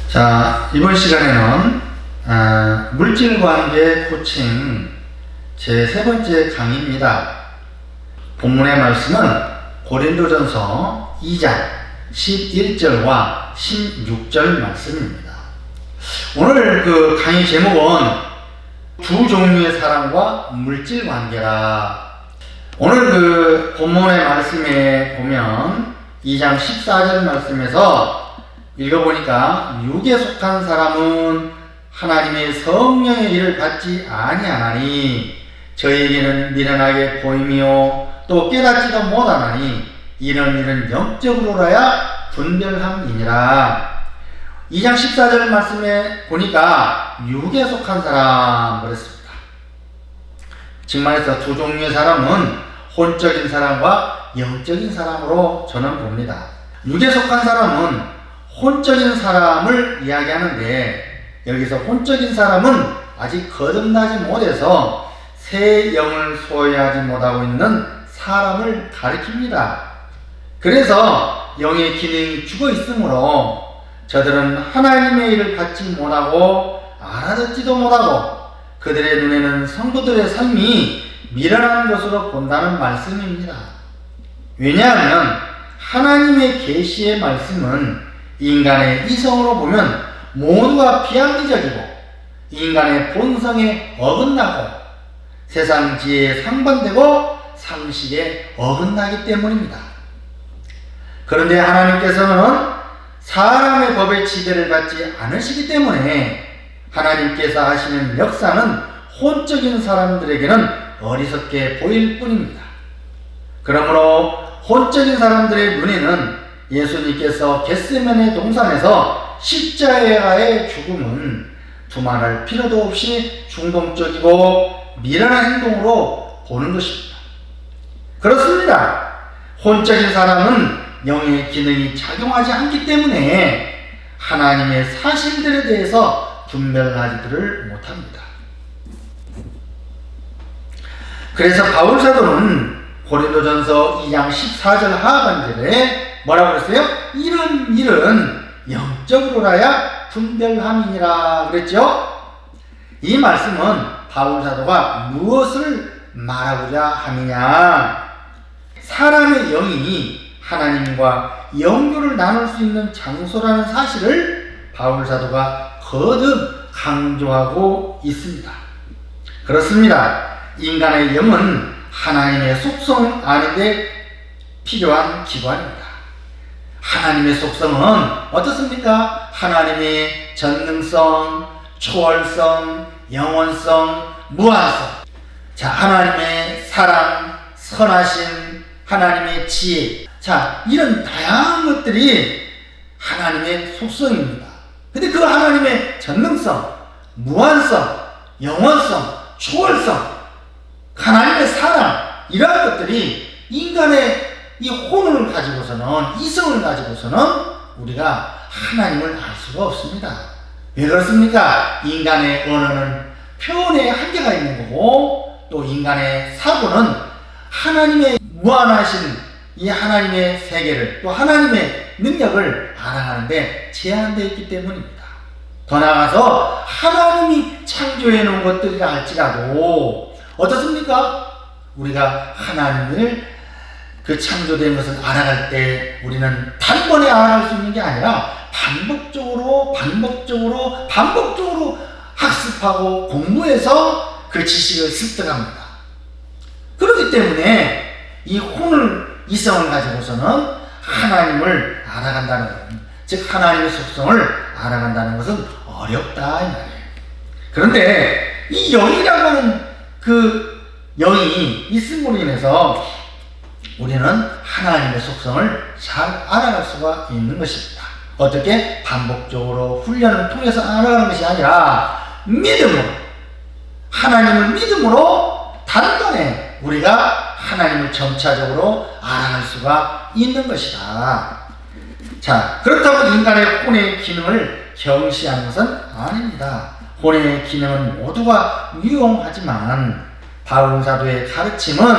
자, 이번 시간에는 물질관계 코칭 제3번째 강의입니다. 본문의 말씀은 고린도전서 2장 11절과 16절 말씀입니다. 오늘 그 강의 제목은 두 종류의 사람과 물질관계라. 오늘 그 본문의 말씀에 보면 2장 14절 말씀에서 읽어보니까 육에 속한 사람은 하나님의 성령의 일을 받지 아니하나니 저에게는 미련하게 보이며 또 깨닫지도 못하나니 이런 일은 영적으로라야 분별함이니라. 2장 14절 말씀에 보니까 육에 속한 사람 그랬습니다. 즉 말해서 두 종류의 사람은 혼적인 사람과 영적인 사람으로 저는 봅니다. 육에 속한 사람은 혼적인 사람을 이야기하는데, 여기서 혼적인 사람은 아직 거듭나지 못해서 새 영을 소유하지 못하고 있는 사람을 가리킵니다. 그래서 영의 기능이 죽어 있으므로 저들은 하나님의 일을 받지 못하고 알아듣지도 못하고 그들의 눈에는 성도들의 삶이 미련한 것으로 본다는 말씀입니다. 왜냐하면 하나님의 계시의 말씀은 인간의 이성으로 보면 모두가 비합리적이고 인간의 본성에 어긋나고 세상 지혜에 상반되고 상식에 어긋나기 때문입니다. 그런데 하나님께서는 사람의 법의 지배를 받지 않으시기 때문에 하나님께서 하시는 역사는 혼적인 사람들에게는 어리석게 보일 뿐입니다. 그러므로 혼적인 사람들의 눈에는 예수님께서 겟세마네 동산에서 십자가의 죽음은 두말할 필요도 없이 충동적이고 미련한 행동으로 보는 것입니다. 그렇습니다. 혼적인 사람은 영의 기능이 작용하지 않기 때문에 하나님의 사실들에 대해서 분별하지를 못합니다. 그래서 바울 사도는 고린도전서 2장 14절 하반절에 뭐라고 그랬어요? 이런 일은 영적으로라야 분별함이니라 그랬죠? 이 말씀은 바울 사도가 무엇을 말하고자 하느냐? 사람의 영이 하나님과 영교를 나눌 수 있는 장소라는 사실을 바울 사도가 거듭 강조하고 있습니다. 그렇습니다. 인간의 영은 하나님의 속성 아는데 필요한 기관입니다. 하나님의 속성은 어떻습니까? 하나님의 전능성, 초월성, 영원성, 무한성. 자, 하나님의 사랑, 선하심, 하나님의 지혜. 자, 이런 다양한 것들이 하나님의 속성입니다. 근데 그 하나님의 전능성, 무한성, 영원성, 초월성, 하나님의 사랑, 이러한 것들이 인간의 이 혼을 가지고서는, 이성을 가지고서는 우리가 하나님을 알 수가 없습니다. 왜 그렇습니까? 인간의 언어는 표현의 한계가 있는 거고, 또 인간의 사고는 하나님의 무한하신 이 하나님의 세계를, 또 하나님의 능력을 알아가는데 제한되어 있기 때문입니다. 더 나아가서 하나님이 창조해 놓은 것들이라 할지라도 어떻습니까? 우리가 하나님을 그 창조된 것을 알아갈 때 우리는 단번에 알아갈 수 있는 게 아니라 반복적으로 학습하고 공부해서 그 지식을 습득합니다. 그렇기 때문에 이 혼을, 이성을 가지고서는 하나님을 알아간다는 것, 즉 하나님의 속성을 알아간다는 것은 어렵다 이 말이에요. 그런데 이 영이라고 하는 그 영이 있음으로 인해서 우리는 하나님의 속성을 잘 알아갈 수가 있는 것입니다. 어떻게? 반복적으로 훈련을 통해서 알아가는 것이 아니라 믿음으로, 하나님을 믿음으로 단번에 우리가 하나님을 점차적으로 알아갈 수가 있는 것이다. 자, 그렇다고 인간의 혼의 기능을 경시하는 것은 아닙니다. 혼의 기능은 모두가 유용하지만 바울 사도의 가르침은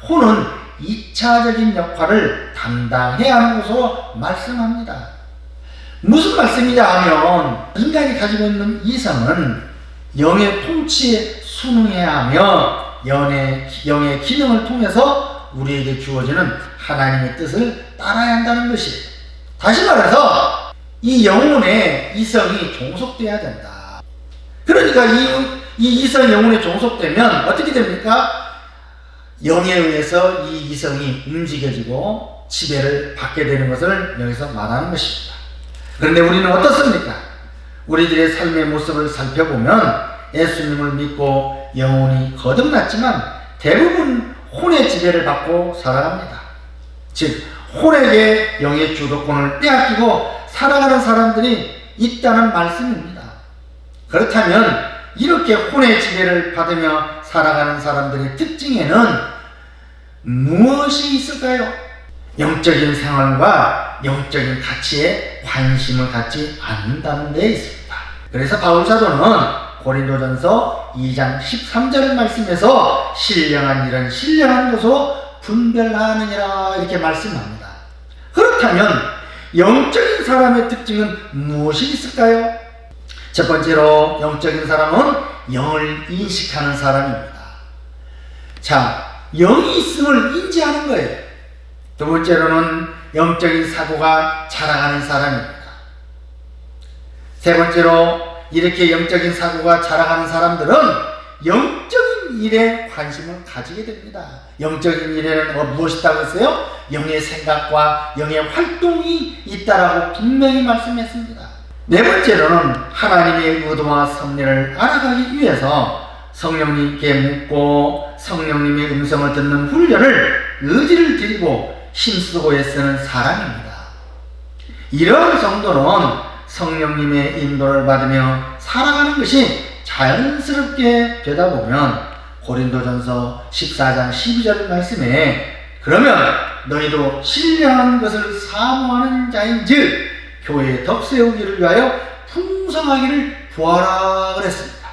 혼은 2차적인 역할을 담당해야 하는 것으로 말씀합니다. 무슨 말씀이냐 하면 인간이 가지고 있는 이성은 영의 통치에 순응해야 하며 영의 기능을 통해서 우리에게 주어지는 하나님의 뜻을 따라야 한다는 것이에요. 다시 말해서 이 영혼의 이성이 종속돼야 된다. 그러니까 이 이성 영혼에 종속되면 어떻게 됩니까? 영에 의해서 이 이성이 움직여지고 지배를 받게 되는 것을 여기서 말하는 것입니다. 그런데 우리는 어떻습니까? 우리들의 삶의 모습을 살펴보면 예수님을 믿고 영혼이 거듭났지만 대부분 혼의 지배를 받고 살아갑니다. 즉 혼에게 영의 주도권을 빼앗기고 살아가는 사람들이 있다는 말씀입니다. 그렇다면 이렇게 혼의 지배를 받으며 살아가는 사람들의 특징에는 무엇이 있을까요? 영적인 생활과 영적인 가치에 관심을 갖지 않는다는 데 있습니다. 그래서 바울 사도는 고린도전서 2장 13절 말씀에서 신령한 일은 신령한 것으로 분별하느니라 이렇게 말씀합니다. 그렇다면 영적인 사람의 특징은 무엇이 있을까요? 첫 번째로 영적인 사람은 영을 인식하는 사람입니다. 자, 영이 있음을 인지하는 거예요. 두 번째로는 영적인 사고가 자라가는 사람입니다. 세 번째로 이렇게 영적인 사고가 자라가는 사람들은 영적인 일에 관심을 가지게 됩니다. 영적인 일에는 무엇이 있다고 했어요? 영의 생각과 영의 활동이 있다라고 분명히 말씀했습니다. 네 번째로는 하나님의 의도와 섭리를 알아가기 위해서 성령님께 묻고 성령님의 음성을 듣는 훈련을 의지를 들이고 힘쓰고 애쓰는 사람입니다. 이러한 정도는 성령님의 인도를 받으며 살아가는 것이 자연스럽게 되다 보면 고린도전서 14장 12절 말씀에 그러면 너희도 신령한 것을 사모하는 자인즉 교회의 덕세우기를 위하여 풍성하기를 구하라 그랬습니다.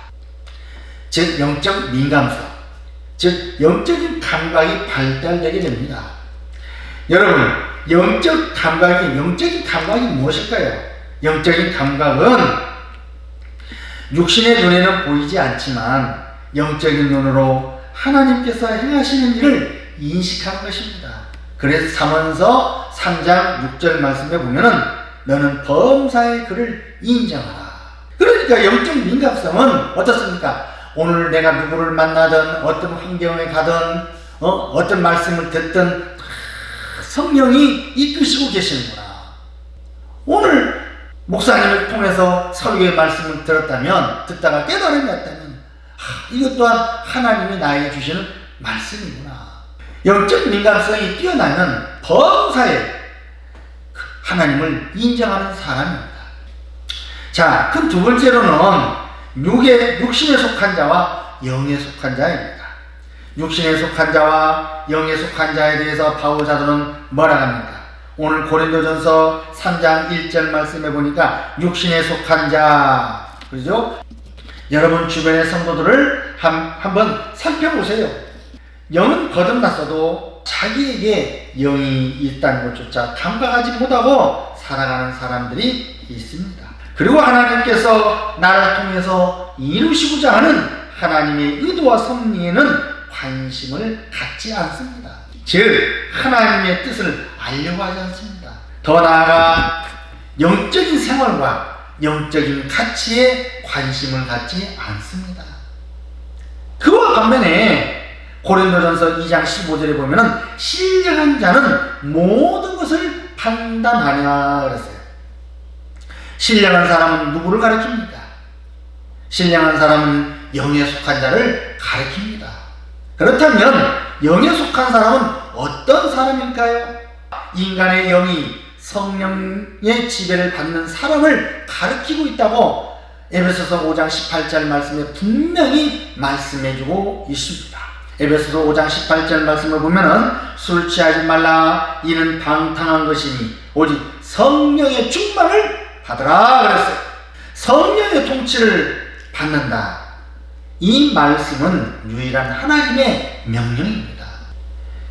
즉 영적 민감성, 즉 영적인 감각이 발달되게 됩니다. 여러분, 영적인 감각이 무엇일까요? 영적인 감각은 육신의 눈에는 보이지 않지만 영적인 눈으로 하나님께서 행하시는 일을 인식하는 것입니다. 그래서 잠언서 3장 6절 말씀에 보면은 너는 범사의 그를 인정하라. 그러니까 영적 민감성은 어떻습니까? 오늘 내가 누구를 만나든 어떤 환경에 가든 어떤 말씀을 듣든 성령이 이끄시고 계시는구나. 오늘 목사님을 통해서 설교의 말씀을 듣다가 깨달음이었다면 이것 또한 하나님이 나에게 주시는 말씀이구나. 영적 민감성이 뛰어나면 범사에 하나님을 인정하는 사람입니다. 자, 그럼 두 번째로는 육신에 속한 자와 영에 속한 자입니다. 육신에 속한 자와 영에 속한 자에 대해서 바울 사도는 뭐라 합니까? 오늘 고린도전서 3장 1절 말씀해 보니까 육신에 속한 자, 그죠? 여러분 주변의 성도들을 한번 살펴보세요. 영은 거듭났어도 자기에게 영이 있다는 것조차 감각하지 못하고 살아가는 사람들이 있습니다. 그리고 하나님께서 나를 통해서 이루시고자 하는 하나님의 의도와 섭리에는 관심을 갖지 않습니다. 즉 하나님의 뜻을 알려고 하지 않습니다. 더 나아가 영적인 생활과 영적인 가치에 관심을 갖지 않습니다. 그와 반면에 고린도전서 2장 15절에 보면은 신령한 자는 모든 것을 판단하냐 그랬어요. 신령한 사람은 누구를 가리킵니까? 신령한 사람은 영에 속한 자를 가리킵니다. 그렇다면 영에 속한 사람은 어떤 사람일까요? 인간의 영이 성령의 지배를 받는 사람을 가리키고 있다고 에베소서 5장 18절 말씀에 분명히 말씀해주고 있습니다. 에베소서 5장 18절 말씀을 보면은 술 취하지 말라 이는 방탕한 것이니 오직 성령의 충만을 받으라 그랬어요. 성령의 통치를 받는다. 이 말씀은 유일한 하나님의 명령입니다.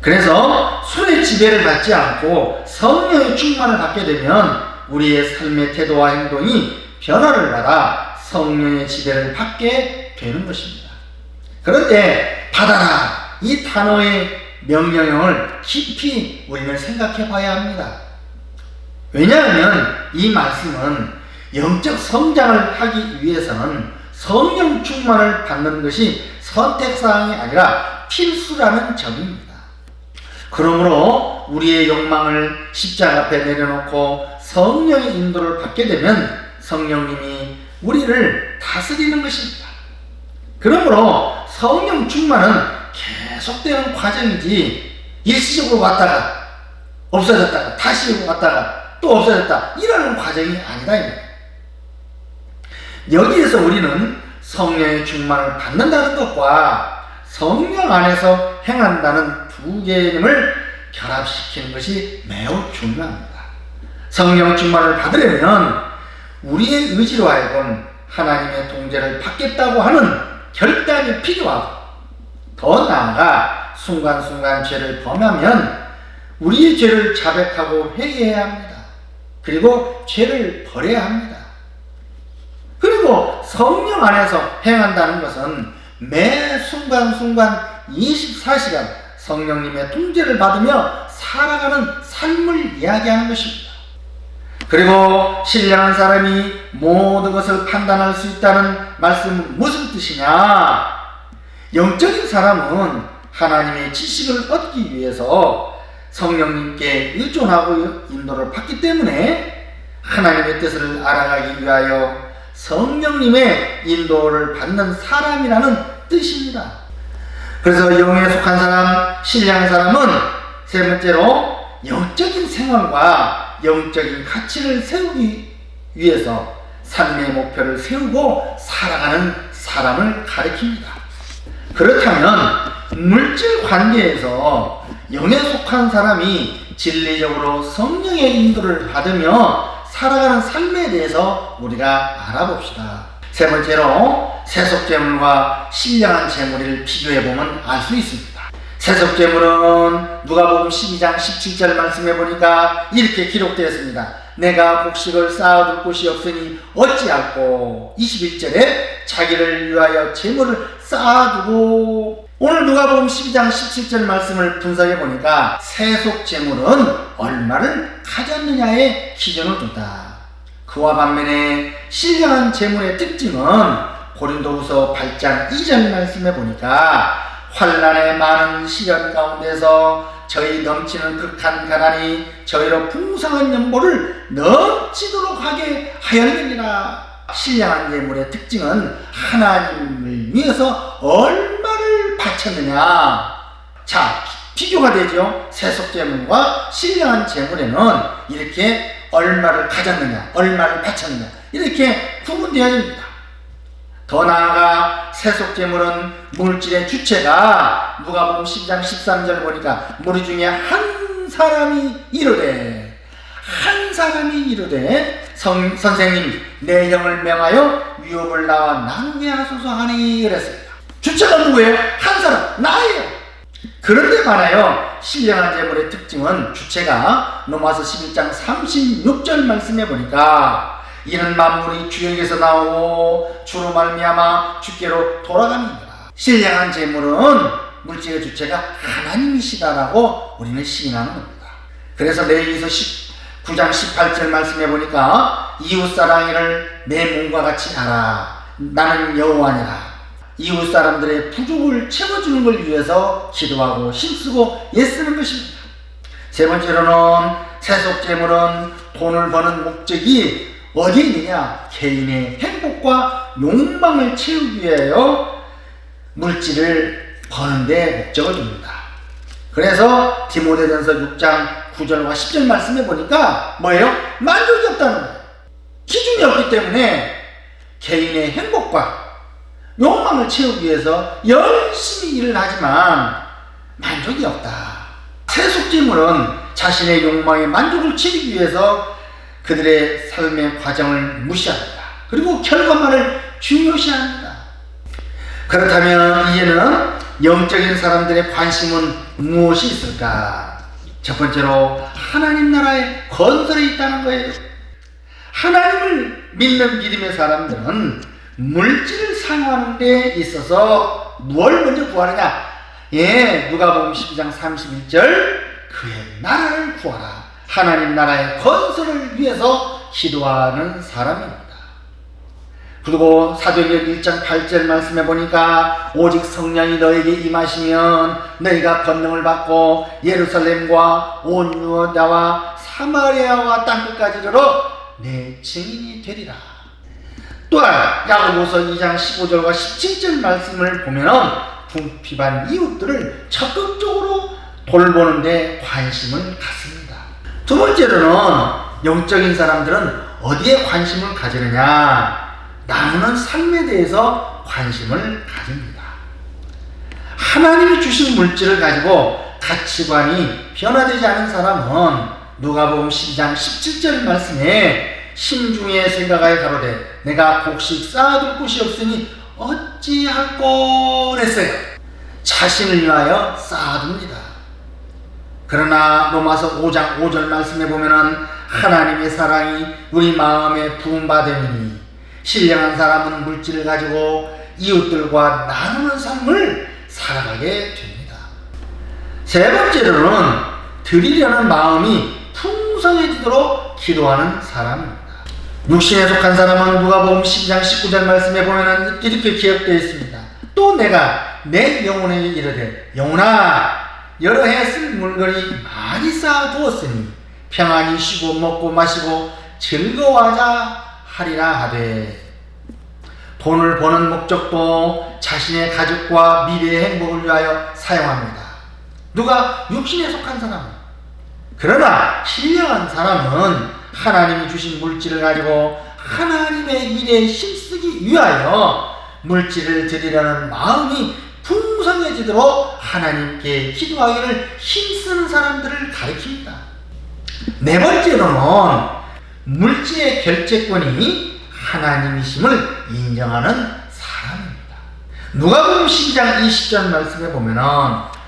그래서 술의 지배를 받지 않고 성령의 충만을 받게 되면 우리의 삶의 태도와 행동이 변화를 받아 성령의 지배를 받게 되는 것입니다. 그런데 받아라 이 단어의 명령형을 깊이 우리는 생각해 봐야 합니다. 왜냐하면 이 말씀은 영적 성장을 하기 위해서는 성령 충만을 받는 것이 선택사항이 아니라 필수라는 점입니다. 그러므로 우리의 욕망을 십자가 앞에 내려놓고 성령의 인도를 받게 되면 성령님이 우리를 다스리는 것입니다. 그러므로 성령 충만은 계속되는 과정이지 일시적으로 왔다가 없어졌다가 다시 왔다가 또 없어졌다 이러는 과정이 아니다. 여기에서 우리는 성령의 충만을 받는다는 것과 성령 안에서 행한다는 두 개념을 결합시키는 것이 매우 중요합니다. 성령 충만을 받으려면 우리의 의지로 하여금 하나님의 통제를 받겠다고 하는 결단이 필요하고 더 나아가 순간순간 죄를 범하면 우리의 죄를 자백하고 회개해야 합니다. 그리고 죄를 버려야 합니다. 그리고 성령 안에서 행한다는 것은 매 순간순간 24시간 성령님의 통제를 받으며 살아가는 삶을 이야기하는 것입니다. 그리고 신령한 사람이 모든 것을 판단할 수 있다는 말씀은 무슨 뜻이냐? 영적인 사람은 하나님의 지식을 얻기 위해서 성령님께 의존하고 인도를 받기 때문에 하나님의 뜻을 알아가기 위하여 성령님의 인도를 받는 사람이라는 뜻입니다. 그래서 영에 속한 사람, 신령한 사람은 세 번째로 영적인 생활과 영적인 가치를 세우기 위해서 삶의 목표를 세우고 살아가는 사람을 가리킵니다. 그렇다면 물질 관계에서 영에 속한 사람이 진리적으로 성령의 인도를 받으며 살아가는 삶에 대해서 우리가 알아봅시다. 세 번째로 세속재물과 신령한 재물을 비교해보면 알 수 있습니다. 세속재물은 누가복음 12장 17절 말씀해 보니까 이렇게 기록되었습니다. 내가 곡식을 쌓아둘 곳이 없으니 어찌할꼬. 21절에 자기를 위하여 재물을 쌓아두고. 오늘 누가복음 12장 17절 말씀을 분석해 보니까 세속재물은 얼마를 가졌느냐에 기준을 둔다. 그와 반면에 신령한 재물의 특징은 고린도후서 8장 2절 말씀해 보니까 환난의 많은 시련 가운데서 저희 넘치는 극한 가난이 저희로 풍성한 연보를 넘치도록 하게 하였느니라. 신령한 재물의 특징은 하나님을 위해서 얼마를 바쳤느냐. 자, 비교가 되죠. 세속재물과 신령한 재물에는 이렇게 얼마를 가졌느냐, 얼마를 바쳤느냐 이렇게 구분되어집니다. 더 나아가 세속재물은 물질의 주체가 누가복음 12장 13절 보니까 무리 중에 한 사람이 이르되 선생님 내 형을 명하여 위협을 나와 나누게 하소서 하니 그랬습니다. 주체가 누구예요? 한 사람, 나예요. 그런데 많아요. 신령한 재물의 특징은 주체가 로마서 11장 36절 말씀해 보니까 이는 만물이 주에게서 나오고 주로 말미암아 주께로 돌아갑니다. 신령한 재물은 물질의 주체가 하나님이시다라고 우리는 시인하는 겁니다. 그래서 레위기서 9장 18절 말씀해 보니까 이웃사랑이를 내 몸과 같이 알아. 나는 여호와니라. 이웃 사람들의 부족을 채워주는 걸 위해서 기도하고 힘쓰고 애쓰는 것입니다. 세 번째로는 세속재물은 돈을 버는 목적이 어디에 있느냐? 개인의 행복과 욕망을 채우기 위하여 물질을 버는 데 목적을 둡니다. 그래서 디모데전서 6장 9절과 10절 말씀해 보니까 뭐예요? 만족이 없다는 거예요. 기준이 없기 때문에 개인의 행복과 욕망을 채우기 위해서 열심히 일을 하지만 만족이 없다. 세속재물은 자신의 욕망의 만족을 채우기 위해서 그들의 삶의 과정을 무시합니다. 그리고 결과만을 중요시합니다. 그렇다면 이제는 영적인 사람들의 관심은 무엇이 있을까? 첫 번째로 하나님 나라의 건설에 있다는 거예요. 하나님을 믿는 믿음의 사람들은 물질을 사용하는 데 있어서 무엇을 먼저 구하느냐? 누가복음 12장 31절 그의 나라를 구하라. 하나님 나라의 건설을 위해서 기도하는 사람입니다. 그리고 사도행전 1장 8절 말씀해 보니까 오직 성령이 너에게 임하시면 너희가 권능을 받고 예루살렘과 온 유다와 사마리아와 땅끝까지 이르러 내 증인이 되리라. 또한 야고보서 2장 15절과 17절 말씀을 보면은 궁핍한 이웃들을 적극적으로 돌보는 데 관심을 갖습니다. 두 번째로는 영적인 사람들은 어디에 관심을 가지느냐? 남는 삶에 대해서 관심을 가집니다. 하나님이 주신 물질을 가지고 가치관이 변화되지 않은 사람은 누가복음 12장 17절 말씀에 심중에 생각하여 가로되 내가 곡식 쌓아둘 곳이 없으니 어찌할꼬 그랬어요. 자신을 위하여 쌓아둡니다. 그러나 로마서 5장 5절 말씀에 보면은 하나님의 사랑이 우리 마음에 부음받으니 신령한 사람은 물질을 가지고 이웃들과 나누는 삶을 살아가게 됩니다. 세 번째로는 드리려는 마음이 풍성해지도록 기도하는 사람입니다. 육신에 속한 사람은 누가복음 12장 19절 말씀에 보면은 이렇게 기록되어 있습니다. 또 내가 내 영혼에게 이르되 영혼아 여러 해 쓸 물건이 많이 쌓아두었으니 평안히 쉬고 먹고 마시고 즐거워하자 하리라 하되 돈을 버는 목적도 자신의 가족과 미래의 행복을 위하여 사용합니다. 누가 육신에 속한 사람은. 그러나 신령한 사람은 하나님이 주신 물질을 가지고 하나님의 일에 힘쓰기 위하여 물질을 드리려는 마음이 풍성해지도록 하나님께 기도하기를 힘쓰는 사람들을 가리킵니다. 네 번째로는 물질의 결제권이 하나님이심을 인정하는 사람입니다. 누가복음 12장 20절 말씀에 보면은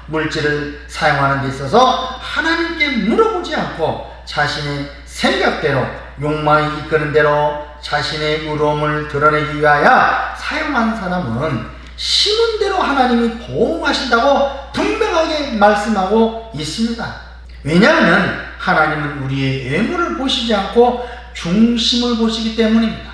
물질을 사용하는 데 있어서 하나님께 물어보지 않고 자신의 생각대로 욕망이 이끄는 대로 자신의 의로움을 드러내기 위하여 사용한 사람은 심은 대로 하나님이 보응하신다고 분명하게 말씀하고 있습니다. 왜냐하면 하나님은 우리의 외모를 보시지 않고 중심을 보시기 때문입니다.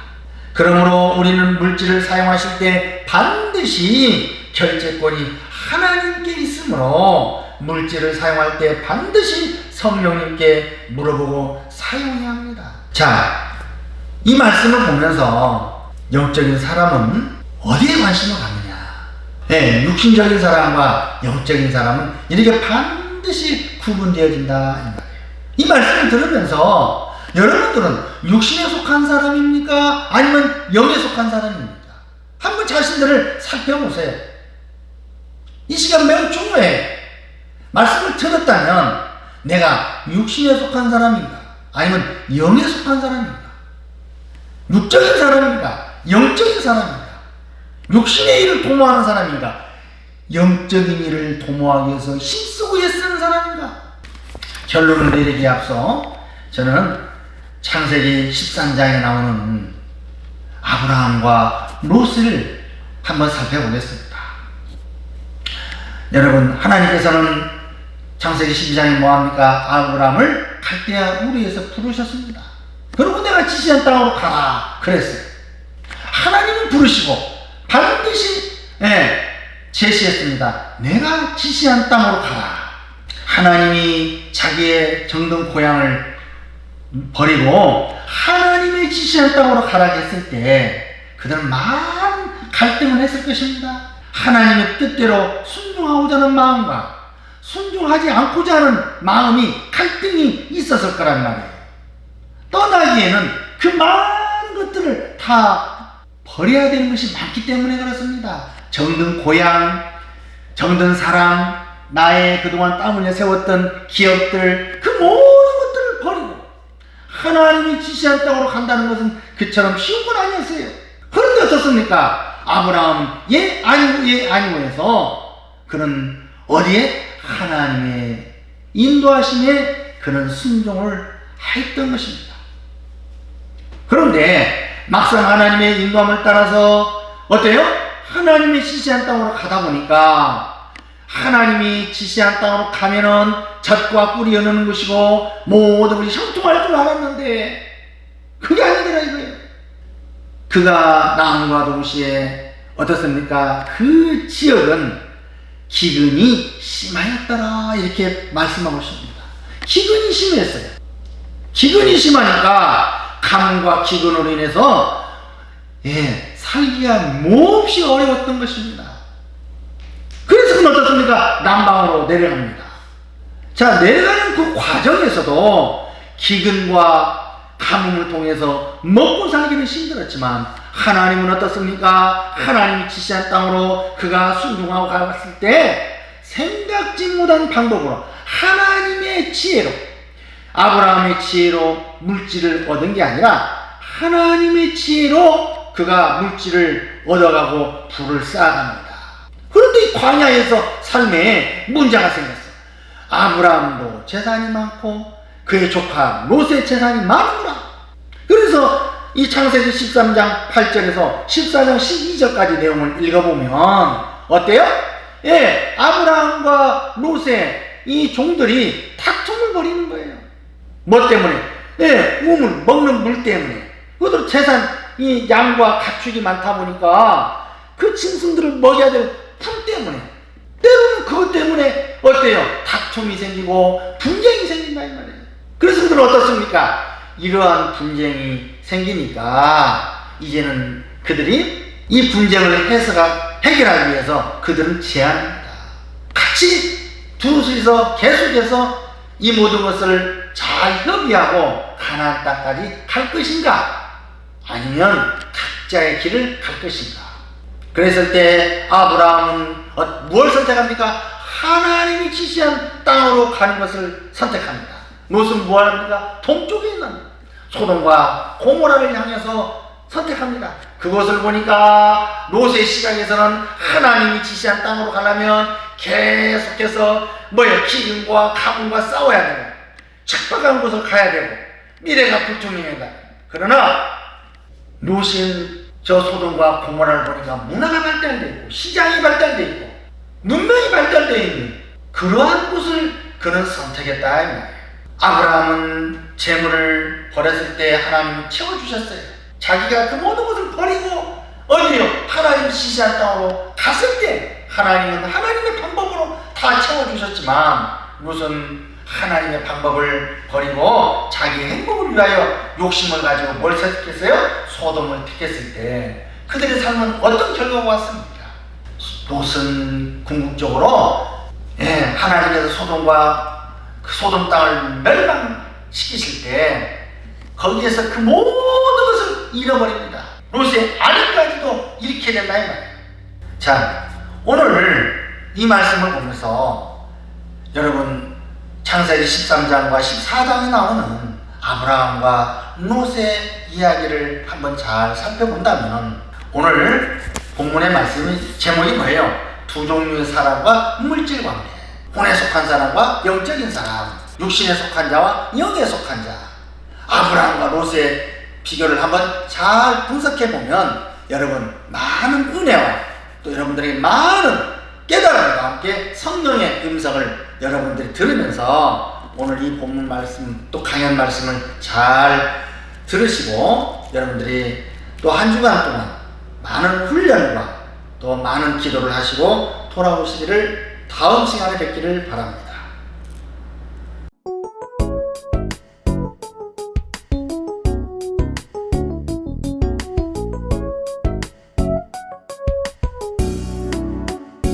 그러므로 우리는 물질을 사용하실 때 반드시 결제권이 하나님께 있으므로 물질을 사용할 때 반드시 성령님께 물어보고 사용해야 합니다. 자, 이 말씀을 보면서 영적인 사람은 어디에 관심을 갖느냐? 육신적인 사람과 영적인 사람은 이렇게 반드시 구분되어진다 이 말이에요. 이 말씀을 들으면서 여러분들은 육신에 속한 사람입니까? 아니면 영에 속한 사람입니까? 한번 자신들을 살펴보세요. 이 시간 매우 중요해. 말씀을 들었다면 내가 육신에 속한 사람인가? 아니면 영에 속한 사람인가? 육적인 사람인가? 영적인 사람인가? 육신의 일을 도모하는 사람인가? 영적인 일을 도모하기 위해서 힘쓰고 애쓰는 사람인가? 결론을 내리기에 앞서 저는 창세기 13장에 나오는 아브라함과 롯을 한번 살펴보겠습니다. 여러분, 하나님께서는 창세기 12장에 뭐합니까? 아브라함을 갈대아 우리에서 부르셨습니다. 그리고 내가 지시한 땅으로 가라 그랬어요. 하나님은 부르시고 반드시 제시했습니다. 내가 지시한 땅으로 가라. 하나님이 자기의 정든 고향을 버리고 하나님의 지시한 땅으로 가라 했을 때 그들은 많은 갈등을 했을 것입니다. 하나님의 뜻대로 순종하고자 하는 마음과 순종하지 않고자 하는 마음이 갈등이 있었을 거란 말이에요. 떠나기에는 그 많은 것들을 다 버려야 되는 것이 많기 때문에 그렇습니다. 정든 고향, 정든 사람, 나의 그동안 땀 흘려 세웠던 기업들, 그 모든 것들을 버리고 하나님이 지시한 땅으로 간다는 것은 그처럼 쉬운 건 아니었어요. 그런데 어떻습니까? 아브라함은 아니고 해서 그는 어디에? 하나님의 인도하심에 그는 순종을 했던 것입니다. 그런데 막상 하나님의 인도함을 따라서 어때요? 하나님의 지시한 땅으로 가다 보니까 하나님이 지시한 땅으로 가면은 젖과 꿀이 흐르는 것이고 모든 것이 형통할 줄 알았는데 그게 아니더라 이거예요. 그가 나음과 동시에 어떻습니까? 그 지역은 기근이 심하였더라 이렇게 말씀하고 있습니다. 기근이 심했어요. 기근이 심하니까 가뭄과 기근으로 인해서 살기가 몹시 어려웠던 것입니다. 그래서 그는 어떻습니까? 남방으로 내려갑니다. 자, 내려가는 그 과정에서도 기근과 가뭄을 통해서 먹고 살기는 힘들었지만 하나님은 어떻습니까? 하나님이 지시한 땅으로 그가 순종하고 갔을 때 생각지 못한 방법으로 하나님의 지혜로, 아브라함의 지혜로 물질을 얻은 게 아니라 하나님의 지혜로 그가 물질을 얻어가고 부를 쌓아갑니다. 그런데 이 광야에서 삶에 문제가 생겼어. 아브라함도 재산이 많고 그의 조카 롯의 재산이 많은구나. 그래서 이 창세기 13장 8절에서 14장 12절까지 내용을 읽어보면 어때요? 아브라함과 롯의 이 종들이 다툼을 벌이는 거예요. 뭐 때문에? 먹는 물 때문에. 그것도 재산, 이 양과 가축이 많다 보니까 그 짐승들을 먹여야 될 풀 때문에, 때로는 그것 때문에 어때요? 다툼이 생기고 분쟁이 생긴다 이 말이에요. 그래서 그들은 어떻습니까? 이러한 분쟁이 생기니까 이제는 그들이 이 분쟁을 해결하기 위해서 그들은 제안합니다. 같이 둘이서 계속해서 이 모든 것을 잘 협의하고 가나안 땅까지 갈 것인가? 아니면 각자의 길을 갈 것인가? 그랬을 때 아브라함은 무엇을 선택합니까? 하나님이 지시한 땅으로 가는 것을 선택합니다. 롯은 무엇합니까? 동쪽에 있는 소돔과 고모라를 향해서 선택합니다. 그것을 보니까 롯의 시각에서는 하나님이 지시한 땅으로 가려면 계속해서 기근과 가뭄과 싸워야 되고 척박한 곳을 가야 되고 미래가 불투명하다. 그러나 롯은 저 소돔과 고모라를 보니까 문화가 발달되어 있고 시장이 발달되어 있고 문명이 발달되어 있는 그러한 곳을 그는 선택했다 이 말이에요. 아브라함은 재물을 버렸을 때 하나님은 채워주셨어요. 자기가 그 모든 것을 버리고 어디요? 하나님 지시한 땅으로 갔을 때 하나님은 하나님의 방법으로 다 채워주셨지만 롯은 하나님의 방법을 버리고 자기 행복을 위하여 욕심을 가지고 뭘 선택했어요? 소돔을 택했을 때 그들의 삶은 어떤 결과가 왔습니까? 롯은 궁극적으로 하나님께서 소돔과 그 소돔 땅을 멸망시키실 때 거기에서 그 모든 것을 잃어버립니다. 롯의 아내까지도 잃게 된다 이 말이에요. 자, 오늘 이 말씀을 보면서 여러분 창세기 13장과 14장에 나오는 아브라함과 롯의 이야기를 한번 잘 살펴본다면 오늘 본문의 말씀이 제목이 뭐예요? 두 종류의 사람과 물질 관계, 혼에 속한 사람과 영적인 사람, 육신에 속한 자와 영에 속한 자. 아브라함과 롯의 비교를 한번 잘 분석해보면 여러분 많은 은혜와 또 여러분들에게 많은 깨달음과 함께 성령의 음성을 여러분들이 들으면서 오늘 이 본문 말씀 또 강연 말씀을 잘 들으시고 여러분들이 또 한 주간 동안 많은 훈련과 또 많은 기도를 하시고 돌아오시기를 다음 시간에 뵙기를 바랍니다.